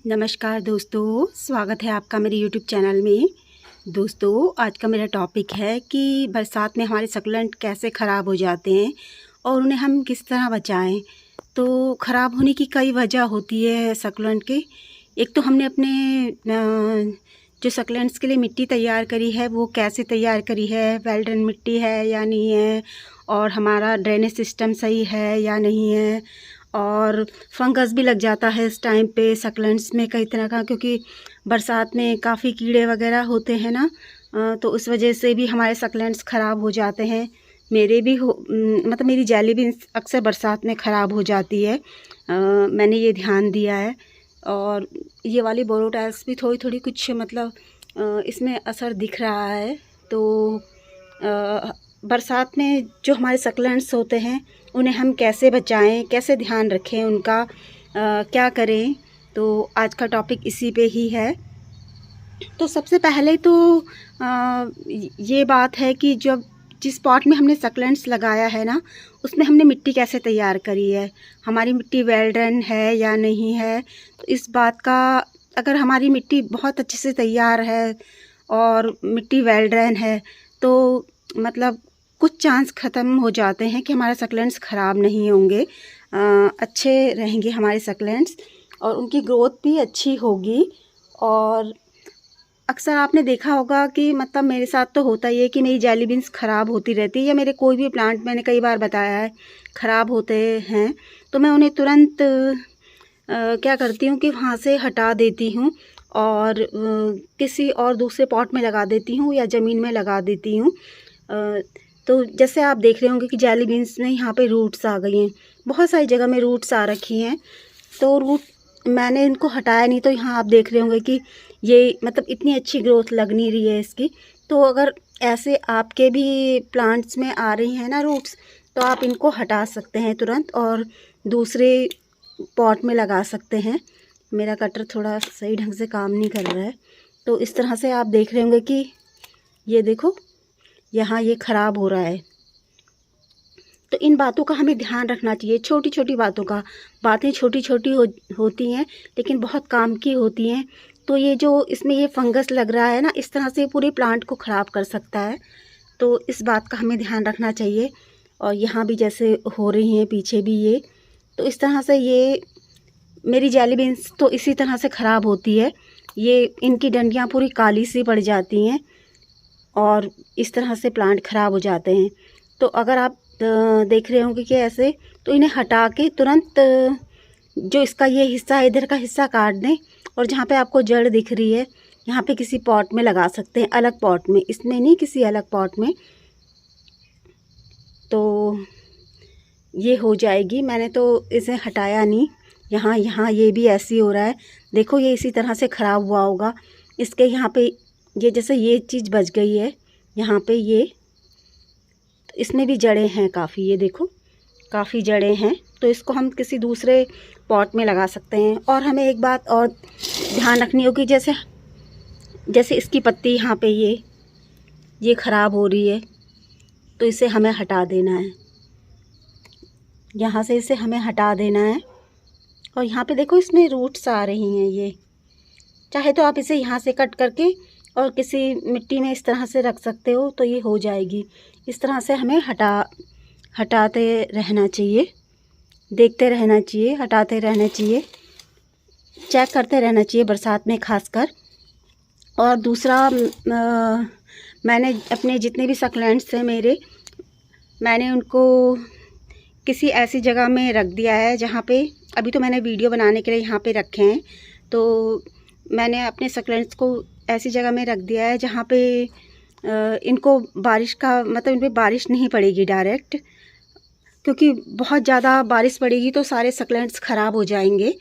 नमस्कार दोस्तों, स्वागत है आपका मेरे YouTube चैनल में। दोस्तों, आज का मेरा टॉपिक है कि बरसात में हमारे सक्लेंट कैसे ख़राब हो जाते हैं और उन्हें हम किस तरह बचाएं। तो ख़राब होने की कई वजह होती है सक्लेंट के। एक तो हमने अपने जो सक्लेंट्स के लिए मिट्टी तैयार करी है वो कैसे तैयार करी है, वेल ड्रेन मिट्टी है या नहीं है, और हमारा ड्रेनेज सिस्टम सही है या नहीं है। और फंगस भी लग जाता है इस टाइम पे सक्लेंट्स में कई तरह का, क्योंकि बरसात में काफ़ी कीड़े वगैरह होते हैं ना, तो उस वजह से भी हमारे सक्लेंट्स ख़राब हो जाते हैं। मेरे भी मतलब मेरी जेली भी अक्सर बरसात में ख़राब हो जाती है। मैंने ये ध्यान दिया है। और ये वाली बोरोटाइल्स भी थोड़ी थोड़ी कुछ मतलब इसमें असर दिख रहा है। तो बरसात में जो हमारे सक्लेंट्स होते हैं उन्हें हम कैसे बचाएं, कैसे ध्यान रखें उनका, क्या करें। तो आज का टॉपिक इसी पे ही है। तो सबसे पहले तो ये बात है कि जब जिस पॉट में हमने सक्लेंट्स लगाया है ना, उसमें हमने मिट्टी कैसे तैयार करी है, हमारी मिट्टी वेल ड्रेन है या नहीं है। तो इस बात का, अगर हमारी मिट्टी बहुत अच्छे से तैयार है और मिट्टी वेल ड्रेन है तो मतलब कुछ चांस ख़त्म हो जाते हैं कि हमारे सक्लेंट्स ख़राब नहीं होंगे, अच्छे रहेंगे हमारे सक्लेंट्स और उनकी ग्रोथ भी अच्छी होगी। और अक्सर आपने देखा होगा कि मतलब मेरे साथ तो होता ही है कि मेरी जेली बीन्स ख़राब होती रहती है, या मेरे कोई भी प्लांट, मैंने कई बार बताया है, ख़राब होते हैं तो मैं उन्हें तुरंत क्या करती हूँ कि वहाँ से हटा देती हूँ और किसी और दूसरे पॉट में लगा देती हूँ या ज़मीन में लगा देती हूँ। तो जैसे आप देख रहे होंगे कि जेली बीन्स में यहाँ पे रूट्स आ गई हैं, बहुत सारी जगह में रूट्स आ रखी हैं। तो रूट मैंने इनको हटाया नहीं, तो यहाँ आप देख रहे होंगे कि ये मतलब इतनी अच्छी ग्रोथ लग नहीं रही है इसकी। तो अगर ऐसे आपके भी प्लांट्स में आ रही हैं ना रूट्स, तो आप इनको हटा सकते हैं तुरंत और दूसरे पॉट में लगा सकते हैं। मेरा कटर थोड़ा सही ढंग से काम नहीं कर रहा है। तो इस तरह से आप देख रहे होंगे कि ये देखो यहाँ ये ख़राब हो रहा है। तो इन बातों का हमें ध्यान रखना चाहिए, छोटी छोटी बातों का। बातें छोटी छोटी होती हैं लेकिन बहुत काम की होती हैं। तो ये जो इसमें ये फंगस लग रहा है ना, इस तरह से पूरे प्लांट को ख़राब कर सकता है। तो इस बात का हमें ध्यान रखना चाहिए। और यहाँ भी जैसे हो रही हैं, पीछे भी ये, तो इस तरह से ये मेरी जेली बीन्स तो इसी तरह से ख़राब होती है। ये इनकी डंडियाँ पूरी काली सी पड़ जाती हैं और इस तरह से प्लांट ख़राब हो जाते हैं। तो अगर आप देख रहे होंगे कि ऐसे, तो इन्हें हटा के तुरंत जो इसका ये हिस्सा है, इधर का हिस्सा काट दें और जहाँ पे आपको जड़ दिख रही है यहाँ पे किसी पॉट में लगा सकते हैं, अलग पॉट में, इसमें नहीं, किसी अलग पॉट में। तो ये हो जाएगी। मैंने तो इसे हटाया नहीं। यहाँ ये भी ऐसे ही हो रहा है, देखो ये इसी तरह से ख़राब हुआ होगा। इसके यहाँ पे ये जैसे ये चीज़ बच गई है, यहाँ पे ये, तो इसमें भी जड़ें हैं काफ़ी, ये देखो काफ़ी जड़ें हैं। तो इसको हम किसी दूसरे पॉट में लगा सकते हैं। और हमें एक बात और ध्यान रखनी होगी, जैसे जैसे इसकी पत्ती यहाँ पे ये ख़राब हो रही है, तो इसे हमें हटा देना है, यहाँ से इसे हमें हटा देना है। और यहाँ पे देखो इसमें रूट्स आ रही हैं, ये चाहे तो आप इसे यहाँ से कट करके और किसी मिट्टी में इस तरह से रख सकते हो, तो ये हो जाएगी। इस तरह से हमें हटाते रहना चाहिए, देखते रहना चाहिए, हटाते रहना चाहिए, चेक करते रहना चाहिए बरसात में खासकर। और दूसरा, मैंने अपने जितने भी सक्लेंट्स हैं मेरे, मैंने उनको किसी ऐसी जगह में रख दिया है जहाँ पे, अभी तो मैंने वीडियो बनाने के लिए यहाँ पे रखे हैं, तो मैंने अपने सक्लेंट्स को ऐसी जगह में रख दिया है जहाँ पे इनको बारिश का मतलब इन पर बारिश नहीं पड़ेगी डायरेक्ट, क्योंकि बहुत ज़्यादा बारिश पड़ेगी तो सारे सक्लेंट्स ख़राब हो जाएंगे।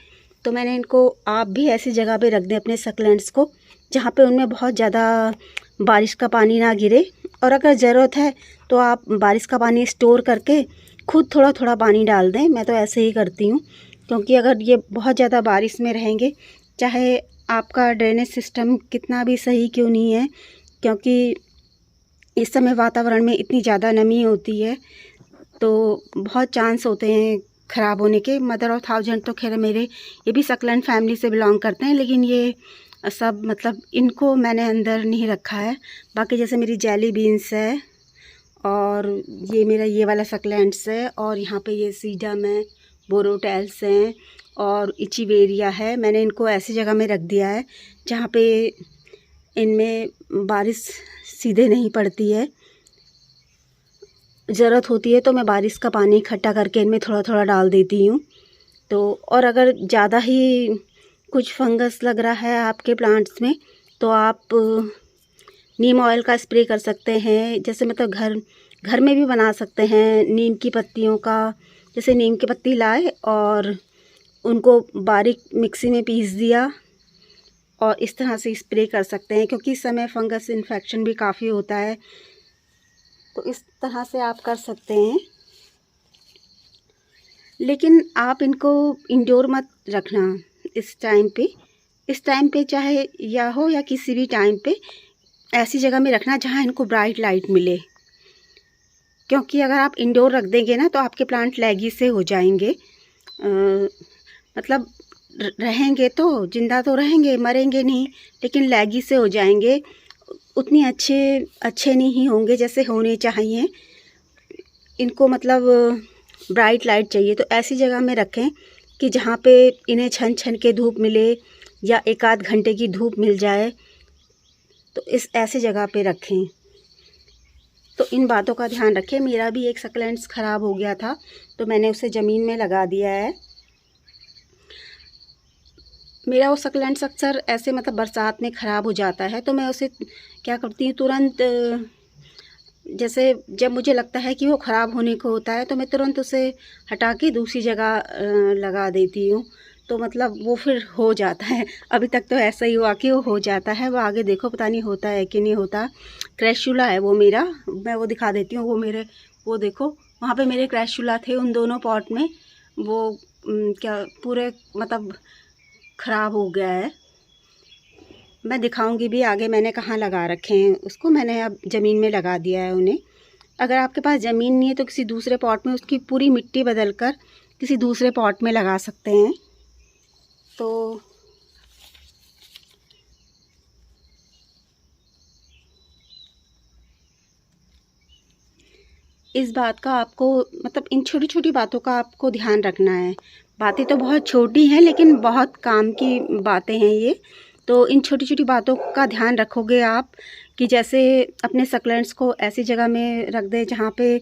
तो मैंने इनको, आप भी ऐसी जगह पे रख दें अपने सक्लेंट्स को जहाँ पे उनमें बहुत ज़्यादा बारिश का पानी ना गिरे। और अगर ज़रूरत है तो आप बारिश का पानी स्टोर करके खुद थोड़ा थोड़ा पानी डाल दें। मैं तो ऐसे ही करती हूँ, क्योंकि अगर ये बहुत ज़्यादा बारिश में रहेंगे, चाहे आपका ड्रेनेज सिस्टम कितना भी सही क्यों नहीं है, क्योंकि इस समय वातावरण में इतनी ज़्यादा नमी होती है, तो बहुत चांस होते हैं ख़राब होने के। मदर ऑफ थाउजेंड तो खैर मेरे ये भी सकलेंट फैमिली से बिलोंग करते हैं, लेकिन ये सब मतलब इनको मैंने अंदर नहीं रखा है। बाकी जैसे मेरी जेली बीन्स है, और ये मेरा ये वाला सकलेंट्स है, और यहाँ पे ये सीडम है, बोरोटेल्स हैं और इचीवेरिया है। मैंने इनको ऐसी जगह में रख दिया है जहाँ पे इनमें बारिश सीधे नहीं पड़ती है। ज़रूरत होती है तो मैं बारिश का पानी इकट्ठा करके इनमें थोड़ा थोड़ा डाल देती हूँ। तो और अगर ज़्यादा ही कुछ फंगस लग रहा है आपके प्लांट्स में तो आप नीम ऑयल का स्प्रे कर सकते हैं। जैसे मतलब घर में भी बना सकते हैं नीम की पत्तियों का। जैसे नीम की पत्ती लाए और उनको बारीक मिक्सी में पीस दिया और इस तरह से स्प्रे कर सकते हैं, क्योंकि इस समय फंगस इन्फेक्शन भी काफ़ी होता है। तो इस तरह से आप कर सकते हैं, लेकिन आप इनको इंडोर मत रखना इस टाइम पे चाहे या हो या किसी भी टाइम पे ऐसी जगह में रखना जहाँ इनको ब्राइट लाइट मिले। क्योंकि अगर आप इंडोर रख देंगे ना तो आपके प्लांट लैगी से हो जाएंगे। मतलब रहेंगे तो जिंदा तो रहेंगे, मरेंगे नहीं, लेकिन लैगी से हो जाएंगे। उतनी अच्छे नहीं होंगे जैसे होने चाहिए। इनको मतलब ब्राइट लाइट चाहिए, तो ऐसी जगह में रखें कि जहाँ पे इन्हें छन छन के धूप मिले या एक आध घंटे की धूप मिल जाए, तो इस ऐसे जगह पे रखें। तो इन बातों का ध्यान रखें। मेरा भी एक सकलेंट्स ख़राब हो गया था तो मैंने उसे ज़मीन में लगा दिया है। मेरा वो सकलेंट्स अक्सर ऐसे मतलब बरसात में ख़राब हो जाता है, तो मैं उसे क्या करती हूँ तुरंत, जैसे जब मुझे लगता है कि वो ख़राब होने को होता है तो मैं तुरंत उसे हटा के दूसरी जगह लगा देती हूँ। तो मतलब वो फिर हो जाता है। अभी तक तो ऐसा ही हुआ कि वो हो जाता है। वो आगे देखो पता नहीं होता है कि नहीं होता। क्रैशुला है वो मेरा, मैं वो दिखा देती हूँ। वो देखो वहाँ पे मेरे क्रैशुला थे उन दोनों पॉट में। वो क्या पूरे मतलब ख़राब हो गया है। मैं दिखाऊंगी भी आगे मैंने कहाँ लगा रखे हैं उसको। मैंने अब ज़मीन में लगा दिया है उन्हें। अगर आपके पास ज़मीन नहीं है तो किसी दूसरे पॉट में उसकी पूरी मिट्टी बदल कर किसी दूसरे पॉट में लगा सकते हैं। तो इस बात का आपको मतलब इन छोटी छोटी बातों का आपको ध्यान रखना है। बातें तो बहुत छोटी हैं लेकिन बहुत काम की बातें हैं ये। तो इन छोटी छोटी बातों का ध्यान रखोगे आप कि जैसे अपने सकलेंट्स को ऐसी जगह में रख दें जहाँ पे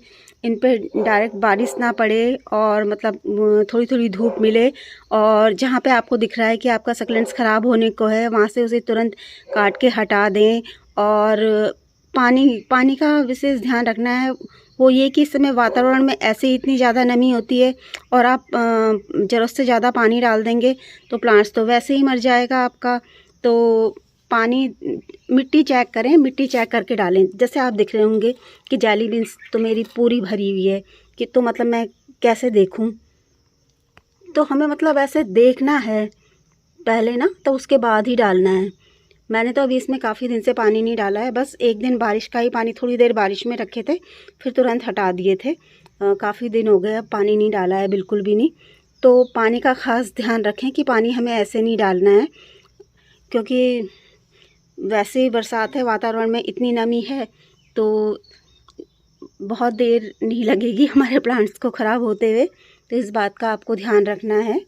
इन पे डायरेक्ट बारिश ना पड़े और मतलब थोड़ी थोड़ी धूप मिले, और जहाँ पे आपको दिख रहा है कि आपका सकलेंट्स ख़राब होने को है वहाँ से उसे तुरंत काट के हटा दें। और पानी का विशेष ध्यान रखना है। वो ये कि इस समय वातावरण में ऐसे ही इतनी ज़्यादा नमी होती है और आप ज़रूरत से ज़्यादा पानी डाल देंगे तो प्लांट्स तो वैसे ही मर जाएगा आपका। तो पानी मिट्टी चेक करें, मिट्टी चेक करके डालें। जैसे आप देख रहे होंगे कि जेली बीन्स तो मेरी पूरी भरी हुई है कि तो मतलब मैं कैसे देखूं। तो हमें मतलब ऐसे देखना है पहले ना, तो उसके बाद ही डालना है। मैंने तो अभी इसमें काफ़ी दिन से पानी नहीं डाला है, बस एक दिन बारिश का ही पानी थोड़ी देर बारिश में रखे थे फिर तुरंत हटा दिए थे। काफ़ी दिन हो गए अब पानी नहीं डाला है, बिल्कुल भी नहीं। तो पानी का ख़ास ध्यान रखें कि पानी हमें ऐसे नहीं डालना है, क्योंकि वैसे ही बरसात है, वातावरण में इतनी नमी है तो बहुत देर नहीं लगेगी हमारे प्लांट्स को ख़राब होते हुए। तो इस बात का आपको ध्यान रखना है।